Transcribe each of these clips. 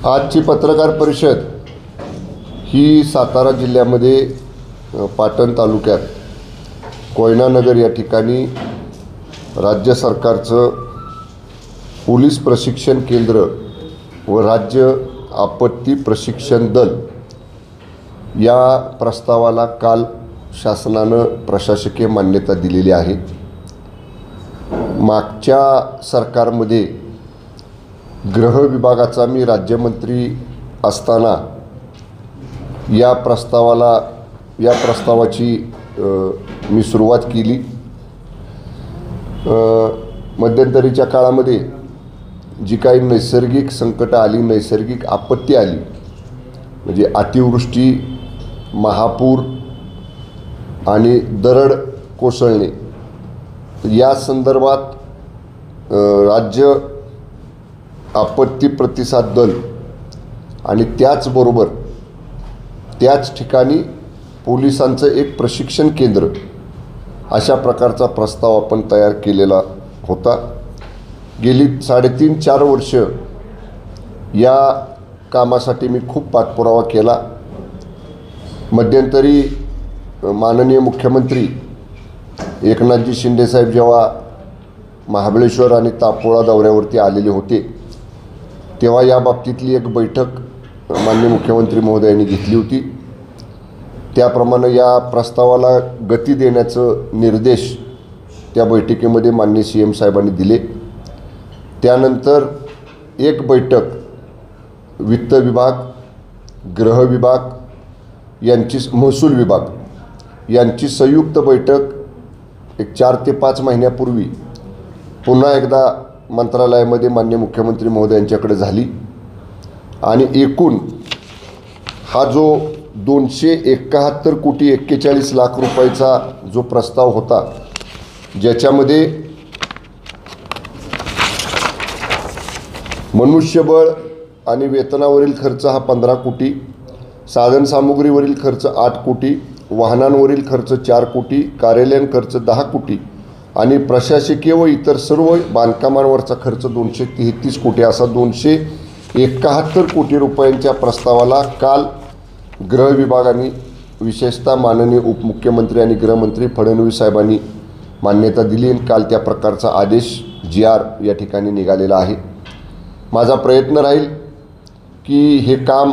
आजची पत्रकार परिषद ही सातारा जिल्ह्यामध्ये पाटण तालुक्यात कोयनानगर या ठिकाणी राज्य सरकारचं पोलीस प्रशिक्षण केंद्र व राज्य आपत्ती प्रशिक्षण दल या प्रस्तावाला काल शासनानं प्रशासकीय मान्यता दिलेली आहे। मागच्या सरकारमध्ये गृह विभागाचा मी राज्यमंत्री असताना या प्रस्तावाची मी सुरुवात केली। मध्यंतरीच्या काळामध्ये जी काही नैसर्गिक संकट आली, नैसर्गिक आपत्ती आली, म्हणजे अतिवृष्टी, महापूर आणि दरड कोसळणे, या संदर्भात राज्य आपत्ती प्रतिसाद दल आणि त्याचबरोबर त्याच ठिकाणी पोलिसांचं एक प्रशिक्षण केंद्र अशा प्रकारचा प्रस्ताव आपण तयार केलेला होता। गेली 3.5-4 वर्ष या कामासाठी मी खूप पाठपुरावा केला। मध्यंतरी माननीय मुख्यमंत्री एकनाथजी शिंदेसाहेब जेव्हा महाबळेश्वर आणि तापोळा दौऱ्यावरती आलेले होते, तेव्हा या बाबतीतली एक बैठक माननीय मुख्यमंत्री महोदयांनी घेतली होती। त्याप्रमाणे या प्रस्तावाला गती देण्याचं निर्देश त्या बैठकीमध्ये माननीय CM साहेबांनी दिले। त्यानंतर एक बैठक वित्त विभाग, गृह विभाग यांची, महसूल विभाग यांची संयुक्त बैठक एक 4 ते 5 महिन्यापूर्वी पुन्हा एकदा मंत्रालयामध्ये माननीय मुख्यमंत्री महोदयांच्याकडे झाली आणि एकूण हा जो 271 कोटी 41 लाख रुपयाचा जो प्रस्ताव होता, ज्याच्यामध्ये मनुष्यबळ आणि वेतनावरील खर्च हा 15 कोटी, साधनसामुग्रीवरील खर्च 8 कोटी, वाहनांवरील खर्च 4 कोटी, कार्यालयीन खर्च 10 कोटी आणि प्रशासकीय व इतर सर्व बांधकामांवरचा खर्च 233 कोटी, असा 271 कोटी रुपयांच्या प्रस्तावाला काल गृह विभागाने, विशेषतः माननीय उपमुख्यमंत्री आणि गृहमंत्री फडणवीस साहेबांनी मान्यता दिली आणि काल त्या प्रकारचा आदेश GR या ठिकाणी निघालेला आहे। माझा प्रयत्न राहील की हे काम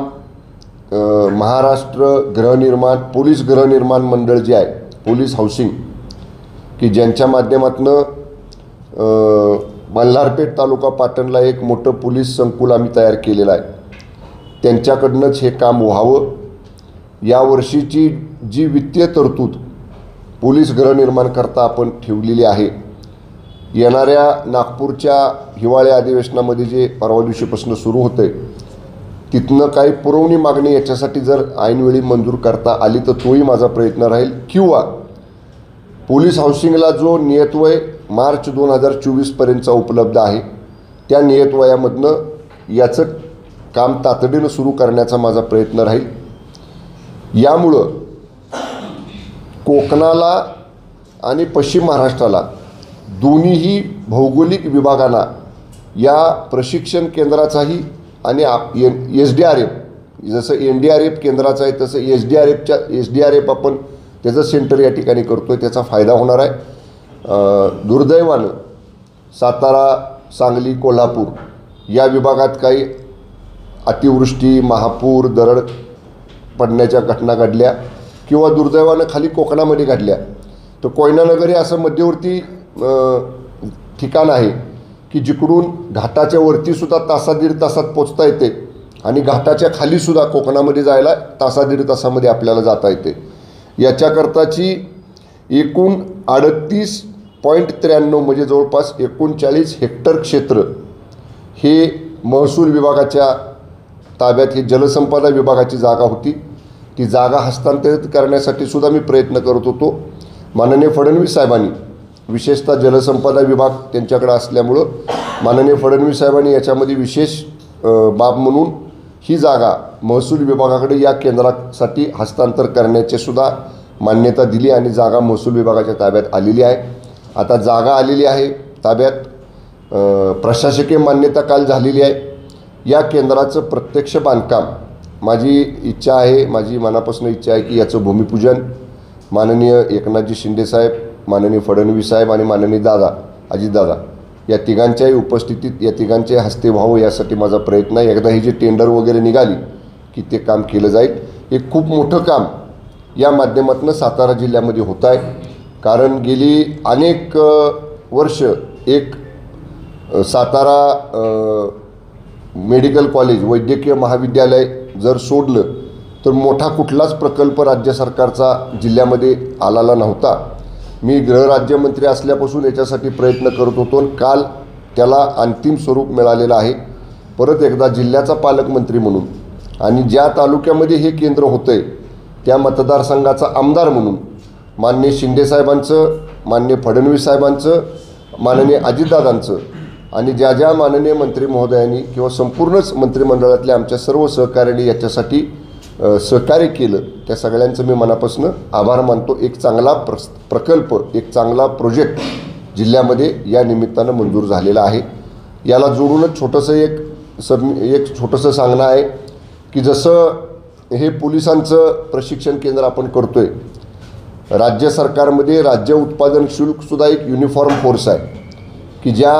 महाराष्ट्र गृहनिर्माण, पोलीस गृहनिर्माण मंडळ जे आहे, पोलीस हाऊसिंग, की ज्यांच्या माध्यमातून मल्हारपेठ तालुका पाटणला एक मोठं पोलीस संकुल आम्ही तयार केलेलं आहे, त्यांच्याकडनंच हे काम व्हावं। यावर्षीची जी वित्तीय तरतूद पोलीस गृहनिर्माण करता आपण ठेवलेली आहे, येणाऱ्या नागपूरच्या हिवाळी अधिवेशनामध्ये जे परवा दिवशीपासून सुरू होते, तिथनं काही पुरवणी मागणी याच्यासाठी जर ऐनवेळी मंजूर करता आली तर तोही माझा प्रयत्न राहील, किंवा पोलीस हाऊसिंगला जो नियतवय मार्च 2024 पर्यंतचा उपलब्ध आहे, त्या नियतवयामधनं याचं काम तातडीनं सुरू करण्याचा माझा प्रयत्न राहील। यामुळं कोकणाला आणि पश्चिम महाराष्ट्राला दोन्हीही भौगोलिक विभागांना या प्रशिक्षण केंद्राचाही आणि SDRF, जसं NDRF केंद्राचं आहे तसं SDRF आपण त्याचं सेंटर या ठिकाणी करतो आहे, त्याचा फायदा होणार आहे। दुर्दैवानं सातारा, सांगली, कोल्हापूर या विभागात काही अतिवृष्टी, महापूर, दरड पडण्याच्या घटना घडल्या किंवा दुर्दैवानं खाली कोकणामध्ये घडल्या, तर कोयनानगर हे असं मध्यवर्ती ठिकाण आहे की जिकडून घाटाच्या वरतीसुद्धा तासा-दीड तासात पोचता येते आणि घाटाच्या खालीसुद्धा कोकणामध्ये जायला तासा-दीड तासामध्ये आपल्याला जाता येते। याच्याकरताची एकूण 38.93 म्हणजे जवळपास 39 हेक्टर क्षेत्र हे महसूल विभागाच्या ताब्यात, ही जलसंपदा विभागाची जागा होती। ती जागा हस्तांतरित करण्यासाठी सुद्धा मी प्रयत्न करत होतो। माननीय फडणवीस साहेबांनी, विशेषतः जलसंपदा विभाग त्यांच्याकडे असल्यामुळं माननीय फडणवीस साहेबांनी याच्यामध्ये विशेष बाब म्हणून ही जागा महसूल विभागाकडे या केंद्रासाठी हस्तांतर करण्याचे सुद्धा मान्यता दिली आणि जागा महसूल विभागाच्या ताब्यात आलेली आहे। आता जागा आलेली आहे ताब्यात, प्रशासकीय मान्यता काल झालेली आहे। या केंद्राचं प्रत्यक्ष बांधकाम माझी इच्छा आहे, माझी मनापासून इच्छा आहे की याचं भूमिपूजन माननीय एकनाथजी शिंदेसाहेब, माननीय फडणवीस साहेब आणि माननीय अजितदादा या तिघांच्याही उपस्थितीत, या तिघांचे हस्ते व्हावं यासाठी माझा प्रयत्न आहे. एकदा ही जी टेंडर वगैरे निघाली की ते काम केलं जाईल. हे खूप मोठं काम या माध्यमातून सातारा जिल्ह्यामध्ये होत आहे. कारण गेली अनेक वर्ष एक सातारा मेडिकल कॉलेज, वैद्यकीय महाविद्यालय जर सोडलं तर मोठा कुठलाच प्रकल्प राज्य सरकारचा जिल्ह्यामध्ये आलेला नव्हता. मी गृहराज्यमंत्री असल्यापासून याच्यासाठी प्रयत्न करत होतो आणि काल त्याला अंतिम स्वरूप मिळालेलं आहे. परत एकदा जिल्ह्याचा पालकमंत्री म्हणून आणि ज्या तालुक्यामध्ये हे केंद्र होतं आहे त्या मतदारसंघाचा आमदार म्हणून माननीय शिंदेसाहेबांचं, माननीय फडणवीस साहेबांचं, माननीय अजितदादांचं आणि ज्या ज्या माननीय मंत्री महोदयांनी किंवा संपूर्णच मंत्रिमंडळातल्या आमच्या सर्व सहकाऱ्यांनी याच्यासाठी सहकार्य केलं त्या सगळ्यांचं मी मनापासून आभार मानतो. एक चांगला प्रकल्प, एक चांगला प्रोजेक्ट जिल्ह्यामध्ये या निमित्तानं मंजूर झालेला आहे. याला जोडूनच एक छोटंसं सांगणं आहे की जसं हे पोलिसांचं प्रशिक्षण केंद्र आपण करतो आहे, राज्य सरकारमध्ये राज्य उत्पादन शुल्कसुद्धा एक युनिफॉर्म फोर्स आहे की ज्या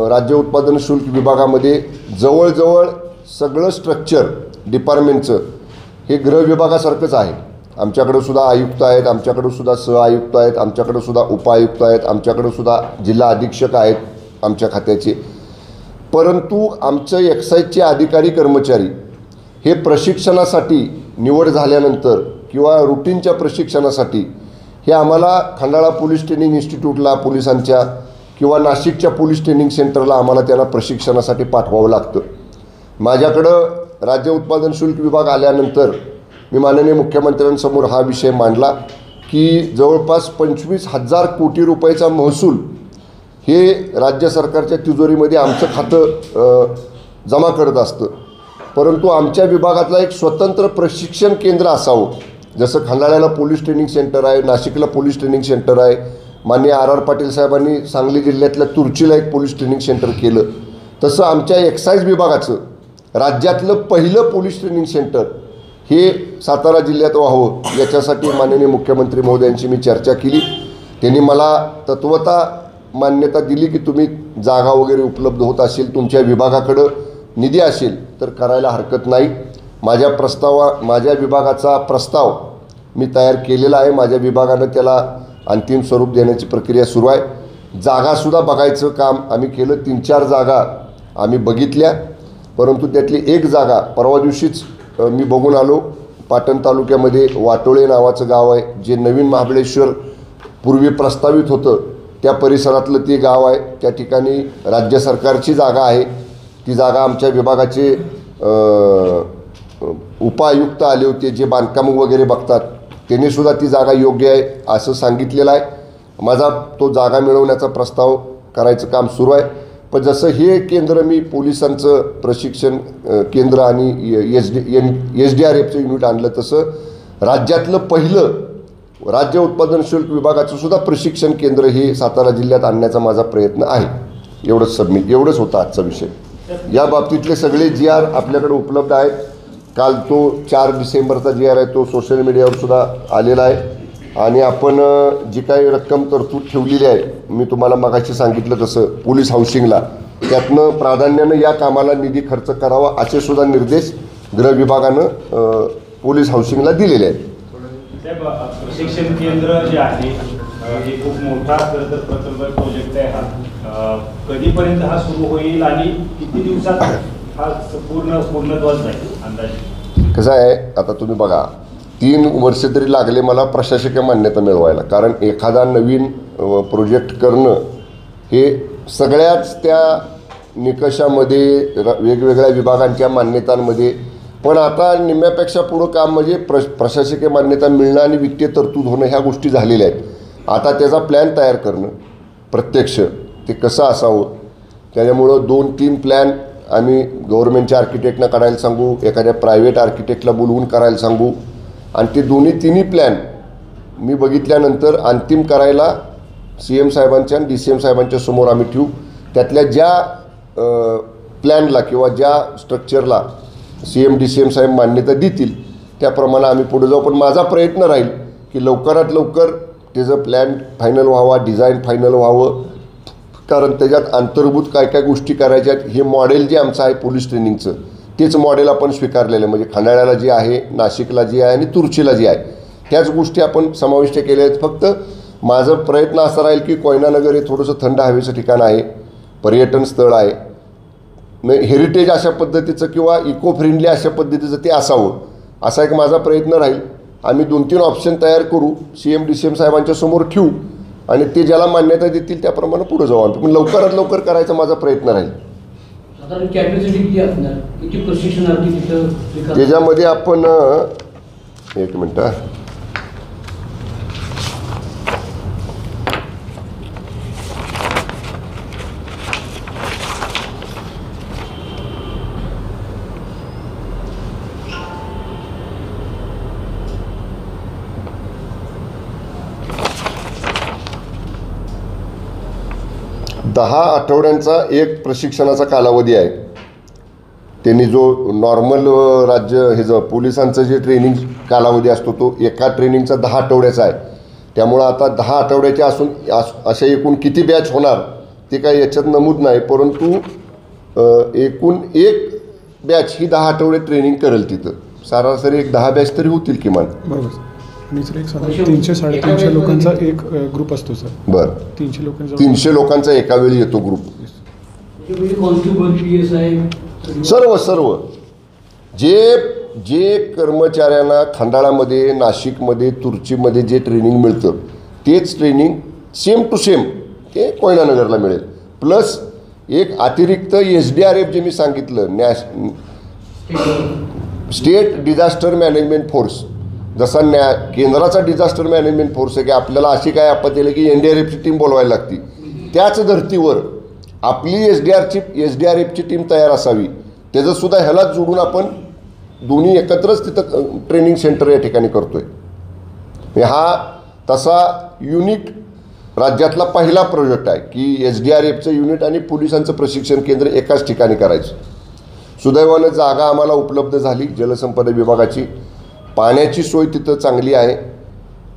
राज्य उत्पादन शुल्क विभागामध्ये जवळजवळ सगळं स्ट्रक्चर डिपार्टमेंटचं हे गृह विभागासारखंच आहे. आमच्याकडं सुद्धा आयुक्त आहेत, आमच्याकडं सुद्धा सहआयुक्त आहेत, आमच्याकडं सुद्धा उपायुक्त आहेत, आमच्याकडं सुद्धा जिल्हा अधीक्षक आहेत आमच्या खात्याचे. परंतु आमचं एक्साईजचे अधिकारी कर्मचारी हे प्रशिक्षणासाठी निवड झाल्यानंतर किंवा रुटीनच्या प्रशिक्षणासाठी हे आम्हाला खंडाळा पोलीस ट्रेनिंग इन्स्टिट्यूटला पोलिसांच्या किंवा नाशिकच्या पोलीस ट्रेनिंग सेंटरला आम्हाला त्यांना प्रशिक्षणासाठी पाठवावं लागतं. माझ्याकडं राज्य उत्पादन शुल्क विभाग आल्यानंतर मी माननीय मुख्यमंत्र्यांसमोर हा विषय मांडला की जवळपास 25,000 कोटी रुपयाचा महसूल हे राज्य सरकारच्या तिजोरीमध्ये आमचं खातं जमा करत असतं. परंतु आमच्या विभागातला एक स्वतंत्र प्रशिक्षण केंद्र असावं. जसं खंडाळ्याला पोलीस ट्रेनिंग सेंटर आहे, नाशिकला पोलीस ट्रेनिंग सेंटर आहे, माननीय R पाटील साहेबांनी सांगली जिल्ह्यातल्या तुर्चीला एक पोलीस ट्रेनिंग सेंटर केलं, तसं आमच्या एक्साईज विभागाचं राज्यातलं पहिलं पोलीस ट्रेनिंग सेंटर हे सातारा जिल्ह्यात व्हावं याच्यासाठी माननीय मुख्यमंत्री महोदयांशी मी चर्चा केली. त्यांनी मला तत्वता मान्यता दिली की तुम्ही जागा वगैरे उपलब्ध होत असेल, तुमच्या विभागाकडं निधी असेल तर करायला हरकत नाही. माझ्या विभागाचा प्रस्ताव मी तयार केलेला आहे. माझ्या विभागानं त्याला अंतिम स्वरूप देण्याची प्रक्रिया सुरू आहे. जागासुद्धा बघायचं काम आम्ही केलं. 3-4 जागा आम्ही बघितल्या, परंतु त्यातली एक जागा परवा दिवशीच मी बघून आलो. पाटण तालुक्यामध्ये वाटोळे नावाचं गाव आहे, जे नवीन महाबळेश्वर पूर्वी प्रस्तावित होतं त्या परिसरातलं ते गाव आहे. त्या ठिकाणी राज्य सरकारची जागा आहे. ती जागा आमच्या विभागाचे उपायुक्त आले होते जे बांधकाम वगैरे बघतात, त्यांनीसुद्धा ती जागा योग्य आहे असं सांगितलेलं आहे. माझा तो जागा मिळवण्याचा प्रस्ताव करायचं काम सुरू आहे. पण जसं हे केंद्र मी पोलिसांचं प्रशिक्षण केंद्र आणि SDRFचं युनिट आणलं, तसं राज्यातलं पहिलं राज्य उत्पादन शुल्क विभागाचं सुद्धा प्रशिक्षण केंद्र हे सातारा जिल्ह्यात आणण्याचा माझा प्रयत्न आहे. एवढंच होतं आजचा विषय. या बाबतीतले सगळे GR आपल्याकडे उपलब्ध आहेत. काल तो 4 डिसेंबरचा GR आहे तो सोशल मीडियावर सुद्धा आलेला आहे. आणि आपण जी काही रक्कम तरतूद ठेवलेली आहे, मी तुम्हाला मगाशी सांगितलं तसं पोलीस हाऊसिंगला, त्यातनं प्राधान्यानं या कामाला निधी खर्च करावा असे सुद्धा निर्देश गृह विभागानं पोलीस हाऊसिंगला दिलेले आहेत. प्रशिक्षण केंद्र जे आहे हे खूप मोठा खरं तर प्रकल्प प्रोजेक्ट आहे. हा कधीपर्यंत हा सुरू होईल आणि किती दिवसात हा पूर्णत्वास जाईल अंदाजे? कसं आहे, आता तुम्ही बघा, 3 वर्ष तरी लागले मला प्रशासकीय मान्यता मिळवायला. कारण एखादा नवीन प्रोजेक्ट करणं हे सगळ्याच त्या निकषामध्ये वेगवेगळ्या विभागांच्या मान्यतांमध्ये, पण आता निम्म्यापेक्षा पुढं काम म्हणजे प्रशासकीय मान्यता मिळणं आणि वित्तीय तरतूद होणं ह्या गोष्टी झालेल्या आहेत. आता त्याचा प्लॅन तयार करणं प्रत्यक्ष ते कसं असावं, त्याच्यामुळं 2-3 प्लॅन आम्ही गव्हर्नमेंटच्या आर्किटेक्टना काढायला सांगू, एखाद्या प्रायव्हेट आर्किटेक्टला बोलवून करायला सांगू आणि ते तिन्ही प्लॅन मी बघितल्यानंतर अंतिम करायला CM साहेबांच्या आणि DCM साहेबांच्या समोर आम्ही ठेवू. त्यातल्या ज्या प्लॅनला किंवा ज्या स्ट्रक्चरला CM DCM साहेब मान्यता देतील त्याप्रमाणे आम्ही पुढे जाऊ. पण माझा प्रयत्न राहील की लवकरात लवकर त्याचं प्लॅन फायनल व्हावा, डिझाईन फायनल व्हावं, कारण त्याच्यात अंतर्भूत काय काय गोष्टी करायच्या आहेत. हे मॉडेल जे आमचं आहे पोलीस ट्रेनिंगचं तेच मॉडेल आपण स्वीकारलेलं आहे. म्हणजे खंडाळ्याला जे आहे, नाशिकला जे आहे आणि तुर्चीला जे आहे त्याच गोष्टी आपण समाविष्ट केल्या आहेत. फक्त माझं प्रयत्न असा राहील की कोयनानगर हे थोडंसं थंड हवेचं ठिकाण आहे, पर्यटन स्थळ आहे, हेरिटेज अशा पद्धतीचं किंवा इको फ्रेंडली अशा पद्धतीचं ते असावं असा एक माझा प्रयत्न राहील. आम्ही 2-3 ऑप्शन तयार करू, CM DCM साहेबांच्या समोर ठेवू आणि ते ज्याला मान्यता देतील त्याप्रमाणे पुढे जाऊ आम्ही. पण लवकरात लवकर करायचा माझा प्रयत्न राहील. साधारण कॅपॅसिटी किती असणार, किती प्रशिक्षणार्थी तिथं? त्याच्यामध्ये आपण एक मिनटं, दहा आठवड्यांचा एक प्रशिक्षणाचा कालावधी आहे. त्यांनी जो नॉर्मल राज्य हे जो पोलिसांचं जे ट्रेनिंग कालावधी असतो तो एका ट्रेनिंगचा 10 आठवड्याचा आहे. त्यामुळं आता 10 आठवड्याचे असून अशा एकूण किती बॅच होणार ते काही याच्यात नमूद नाही, परंतु एकूण एक बॅच ही 10 आठवडे ट्रेनिंग करेल. तिथं सरासरी एक 10 बॅच तरी होतील किमान. बरोबर. आणि सर एक साधारण 300-350 लोकांचा एक ग्रुप असतो सर. बरं, 300 लोकांचा एका वेळी येतो ग्रुप. सर्व जे कर्मचाऱ्यांना खंडाळामध्ये, नाशिकमध्ये, तुर्चीमध्ये जे ट्रेनिंग मिळतं तेच ट्रेनिंग सेम टू सेम ते कोयनानगरला मिळेल. प्लस एक अतिरिक्त SDRF जे मी सांगितलं, स्टेट डिझास्टर मॅनेजमेंट फोर्स, जसा केंद्राचा डिझास्टर मॅनेजमेंट फोर्स आहे की आपल्याला अशी काय आपत्ती आली की NDRFची टीम बोलवायला लागती, त्याच धर्तीवर आपली SDRFची टीम तयार असावी. त्याचंसुद्धा ह्यालाच जोडून आपण दोन्ही एकत्रच तिथं ट्रेनिंग सेंटर या ठिकाणी करतो आहे. हा तसा युनिक राज्यातला पहिला प्रोजेक्ट आहे की SDRFचं युनिट आणि पोलिसांचं प्रशिक्षण केंद्र एकाच ठिकाणी करायचं. सुदैवानं जागा आम्हाला उपलब्ध झाली जलसंपदा विभागाची. पाण्याची सोय तिथं चांगली आहे.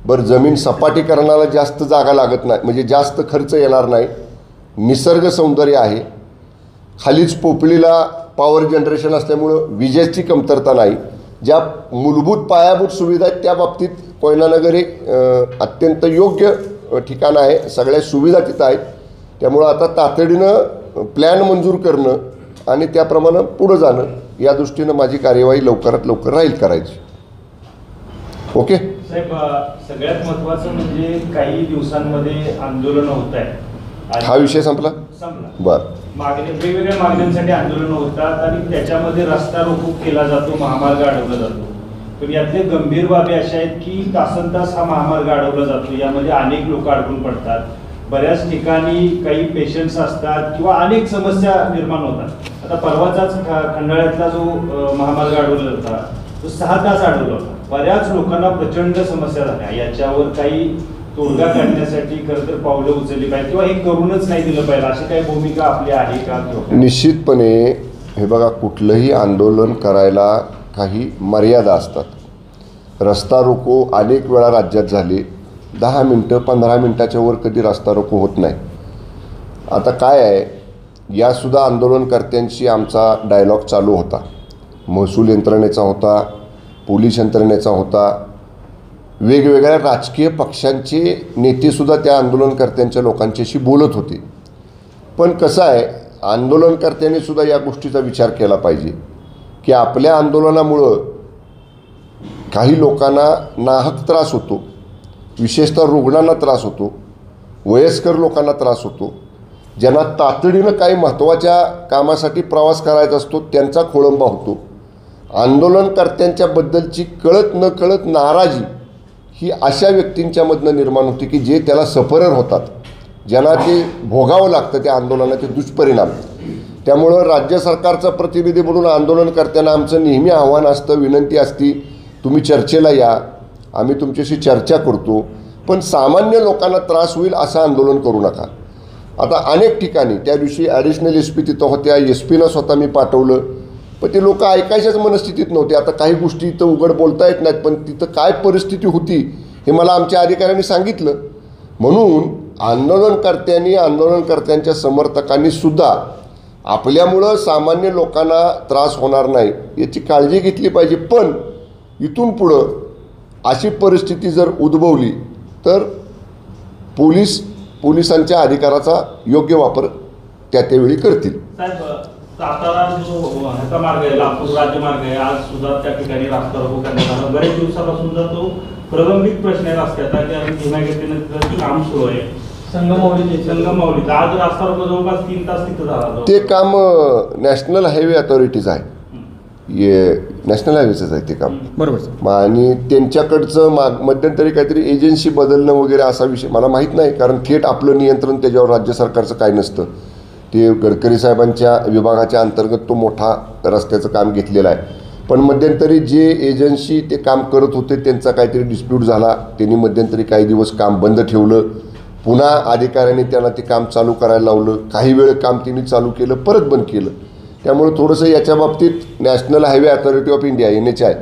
बरं, जमीन सपाटीकरणाला जास्त जागा लागत नाही, म्हणजे जास्त खर्च येणार नाही. निसर्ग सौंदर्य आहे. खालीच पोपळीला पॉवर जनरेशन असल्यामुळं विजेची कमतरता नाही. ज्या मूलभूत पायाभूत सुविधा आहेत त्या बाबतीत कोयनानगर एक अत्यंत योग्य ठिकाण आहे. सगळ्या सुविधा तिथं आहेत. त्यामुळं आता तातडीनं प्लॅन मंजूर करणं आणि त्याप्रमाणे पुढं जाणं या दृष्टीनं माझी कार्यवाही लवकरात लवकर राहील करायची. ओके साहेब, सगळ्यात महत्त्वाचं म्हणजे काही दिवसांमध्ये आंदोलन होत आहे. हा विषय संपला. बरं, वेगवेगळ्या मागण्यांसाठी आंदोलन होतात आणि त्याच्यामध्ये रस्ता रोको केला जातो, महामार्ग अडवला जातो. पण यातले गंभीर बाबी अशा आहेत की तासनतास हा महामार्ग अडवला जातो, यामध्ये अनेक लोक अडकून पडतात. बऱ्याच ठिकाणी काही पेशंट्स असतात किंवा अनेक समस्या निर्माण होतात. आता परवाचाच खंडाळ्यातला जो महामार्ग अडवला होता तो 6 तास अडवला होता. बऱ्याच लोकांना प्रचंड समस्या झाल्या. याच्यावर काही तोडगा काढण्यासाठी खरं तर पावलं उचलली पाहिजे किंवा हे करूनच नाही दिलं पाहिजे, अशी काही भूमिका आपली आहे का? निश्चितपणे हे बघा, कुठलंही आंदोलन करायला काही मर्यादा असतात. रस्ता रोको अनेक वेळा राज्यात झाले. 10 मिनटं 15 मिनटाच्या वर कधी रस्ता रोको होत नाही. आता काय आहे, यासुद्धा आंदोलनकर्त्यांशी आमचा डायलॉग चालू होता. महसूल यंत्रणेचा होता, पोलीस यंत्रणेचा होता, वेगवेगळ्या राजकीय पक्षांचे नेतेसुद्धा त्या आंदोलनकर्त्यांच्या लोकांच्याशी बोलत होते. पण कसं आहे, आंदोलनकर्त्यांनी सुद्धा या गोष्टीचा विचार केला पाहिजे की आपल्या आंदोलनामुळं काही लोकांना नाहक त्रास होतो, विशेषतः रुग्णांना त्रास होतो, वयस्कर लोकांना त्रास होतो, ज्यांना तातडीनं काही महत्त्वाच्या कामासाठी प्रवास करायचा असतो त्यांचा खोळंबा होतो. आंदोलनकर्त्यांच्याबद्दलची कळत न कळत नाराजी ही अशा व्यक्तींच्यामधनं निर्माण होते की जे त्याला सफरर होतात, ज्यांना ते भोगावं लागतं त्या आंदोलनाचे दुष्परिणाम. त्यामुळं राज्य सरकारचा प्रतिनिधी म्हणून आंदोलनकर्त्यांना आमचं नेहमी आव्हान असतं, विनंती असती, तुम्ही चर्चेला या, आम्ही तुमच्याशी चर्चा करतो, पण सामान्य लोकांना त्रास होईल असं आंदोलन करू नका. आता अनेक ठिकाणी त्या दिवशी ॲडिशनल एस पी तिथं होत्या, एस पीनं स्वतः मी पाठवलं, पण ते लोक ऐकायच्याच मनस्थितीत नव्हते. आता काही गोष्टी इथं उघड बोलता येत नाहीत, पण तिथं काय परिस्थिती होती हे मला आमच्या अधिकाऱ्यांनी सांगितलं. म्हणून आंदोलनकर्त्यांच्या समर्थकांनी सुद्धा आपल्यामुळं सामान्य लोकांना त्रास होणार नाही याची काळजी घेतली पाहिजे. पण इथून पुढं अशी परिस्थिती जर उद्भवली तर पोलिसांच्या अधिकाराचा योग्य वापर त्यावेळी करतील. साहेब, सातारा जो ह्याचा मार्ग आहे, लातूर राज्यमार्ग आहे, आज सुद्धा त्या ठिकाणी रस्ता रोको करण्यात आला. बरेच दिवसापासून जर तो प्रलंबित प्रश्न आहे रस्त्याचा, की आम्ही धीम्या गतीनं काम सुरू आहे. संगमावली आज रस्ता रोको जवळपास 3 तास तिथं झाला. ते काम नॅशनल हायवे अथॉरिटीज आहे, नॅशनल हायवेचंच आहे ते काम. बरोबर. आणि त्यांच्याकडचं मध्यंतरी काहीतरी एजन्सी बदलणं वगैरे असा विषय मला माहीत नाही, कारण थेट आपलं नियंत्रण त्याच्यावर राज्य सरकारचं काय नसतं. ते गडकरी साहेबांच्या विभागाच्या अंतर्गत तो मोठा रस्त्याचं काम घेतलेलं आहे. पण मध्यंतरी जे एजन्सी ते काम करत होते त्यांचा काहीतरी डिस्प्यूट झाला, त्यांनी मध्यंतरी काही दिवस काम बंद ठेवलं, पुन्हा अधिकाऱ्यांनी त्यांना ते काम चालू करायला लावलं, काही वेळ काम त्यांनी चालू केलं, परत बंद केलं. त्यामुळे थोडंसं याच्या बाबतीत national highway authority of India NHAI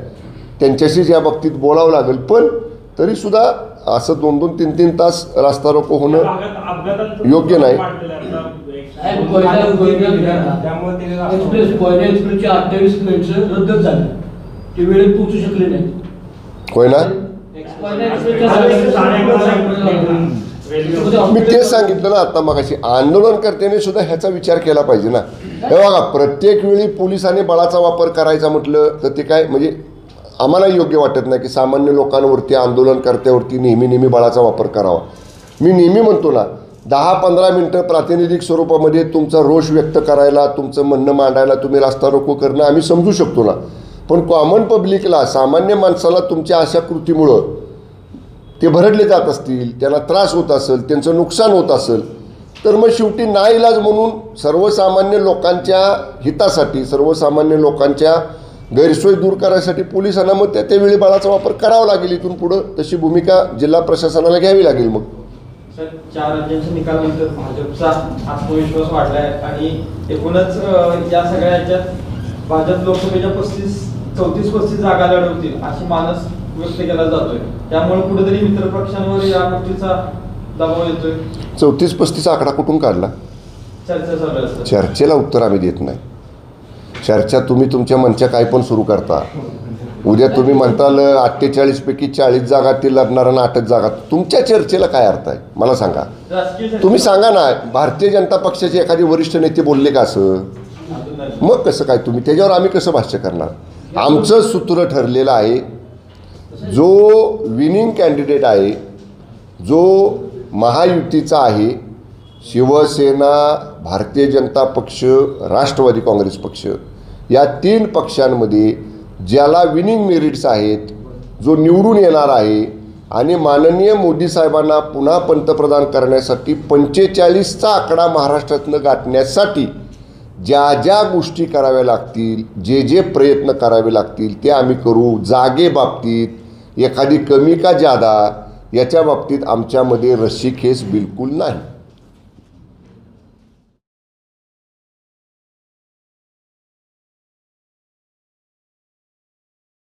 त्यांच्याशीच या बाबतीत बोलावं लागेल. पण तरीसुद्धा असं 2-3 तास रस्ता रोको होणं योग्य नाही. एक्सप्रेसची 28 ट्रेनचं रद्द झालं, ते वेळेत पोहोचू शकले नाही. होय ना. मी तेच सांगितलं ना आता मगाशी, आंदोलनकर्त्यांनी सुद्धा ह्याचा विचार केला पाहिजे ना. हे बघा, प्रत्येक वेळी पोलिसांनी बळाचा वापर करायचा म्हटलं तर ते काय म्हणजे आम्हाला योग्य वाटत नाही की सामान्य लोकांवरती, आंदोलनकर्त्यावरती नेहमी बळाचा वापर करावा. मी नेहमी म्हणतो ना, 10-15 मिनटं प्रातिनिधिक स्वरूपामध्ये तुमचा रोष व्यक्त करायला, तुमचं म्हणणं मांडायला तुम्ही रस्ता रोको करणं आम्ही समजू शकतो ना. पण कॉमन पब्लिकला, सामान्य माणसाला तुमच्या अशा कृतीमुळं ते भरडले जात असतील, त्यांना त्रास होत असेल, त्यांचं नुकसान होत असेल, तर मग शेवटी नाईलाज म्हणून सर्वसामान्य लोकांच्या हितासाठी, सर्वसामान्य लोकांच्या गैरसोय दूर करायसाठी पोलिसांना मग त्यावेळी बळाचा वापर करावा लागेल. इथून पुढं तशी भूमिका जिल्हा प्रशासनाला घ्यावी लागेल. मग 4 राज्यांच्या निकालानंतर भाजपचा आत्मविश्वास वाढलाय आणि एकूणच या सगळ्या याच्यात भाजप लोकसभेच्या 34-35 जागा लढवतील अशी मानस व्यक्त केला जातोय. त्यामुळे कुठेतरी मित्र पक्षांवर या गोष्टीचा दबाव येतोय. 34-35 आकडा कुठून काढला? चर्चा चालू आहे. चर्चेला उत्तर आम्ही देत नाही. चर्चा तुम्ही तुमच्या मनच्या काय पण सुरू करता. उद्या तुम्ही म्हणताल 48 पैकी 40 जागा ते लढणार आणि 8 जागा. तुमच्या चर्चेला काय अर्थ आहे मला सांगा. तुम्ही सांगा ना, भारतीय जनता पक्षाचे एखादे वरिष्ठ नेते बोलले का असं? मग कसं काय तुम्ही त्याच्यावर आम्ही कसं भाष्य करणार? आमचं सूत्र ठरलेलं आहे, जो विनिंग कॅन्डिडेट आहे, जो महायुतीचा आहे, शिवसेना, भारतीय जनता पक्ष, राष्ट्रवादी काँग्रेस पक्ष, या 3 पक्षांमध्ये ज्याला विनिंग मेरिट्स आहेत, जो निवडून येणार आहे आणि माननीय मोदी साहेबांना पुन्हा पंतप्रधान करण्यासाठी 45चा आकडा महाराष्ट्रातनं गाठण्यासाठी ज्या ज्या गोष्टी कराव्या लागतील, जे प्रयत्न करावे लागतील ते आम्ही करू. जागेबाबतीत एखादी कमी का जादा याच्या बाबतीत आमच्यामध्ये रस्सीखेच बिलकुल नाही.